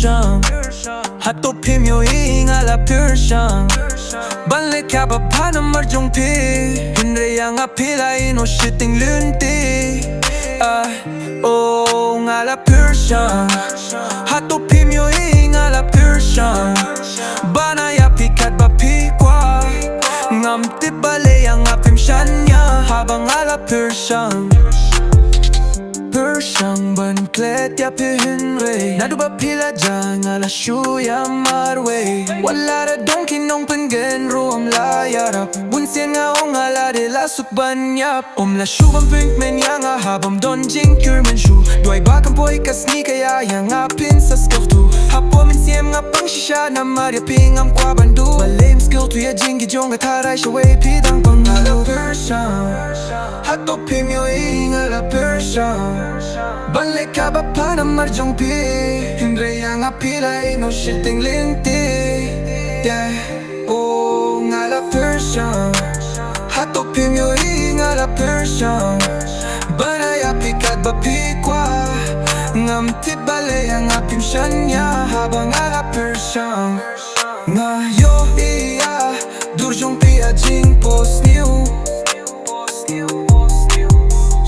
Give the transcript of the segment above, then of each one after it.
pyrshang Hatopim yo ingala pyrshang Balik ka ba pa na marjong pi Hinre yang apila ino shitting lunti Oh ngala pyrshang Hatopim yo ingala pyrshang Banaya pikat ba pikwa Ngam tibale yang apim shanya Habang ala pyrshang Pyrshang ban klet ya pihinwe Nadu ba pila dyan ala shuya marwe Wala da dong kinong pengen ruam la yarap Bunsian nga ong ala de la sukban yap Om la shuban pink men yang habam don jing cure men shu Duay bakang poy kas ni kaya yang apin sa skill tu Hapo min siem nga pang shisha na marya pingam kwa bandu Balim skill tu ya jingi jong at haray siya way pidang pangalo Pyrshang Hatopim yo ingala pyrshang Balik ka ba pa na marjong pi Hinre yang apila ino shitting linti Yeah Oh ngala pyrshang Hatopim yo ingala pyrshang Banaya pikat ba pikwa Ngam tibale yang apim shanya Habang ala pyrshang Nga yo iya Durjong pia jing post new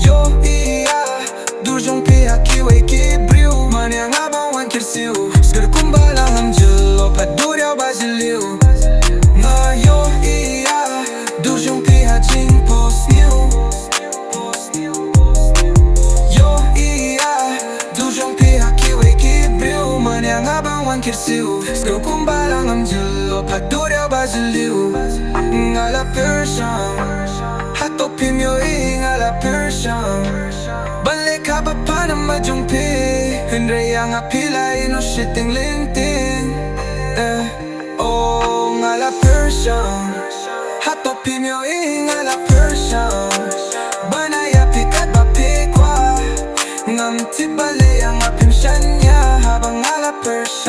Yo iya Durjong pia kiway kibriw Manya nga bang wan kirsiw Skir kumbalang ang jilo Paduryaw baziliw Nga yo iya Durjong pia jing post new Yo iya Durjong pia kiway kibriw Manya nga bang wan kirsiw Skir kumbalang ang jilo Paduryaw baziliw Ngala pyrshang Hatopim yo ingala pyrshang Balik ka ba pa na majong pi Hinre yang apila ino shitting lintin Oh ngala pyrshang Hatopim yo ingala pyrshang Banaya pikat ba pikwa Ngam tibale yang apim shanya Habang ngala pyrshang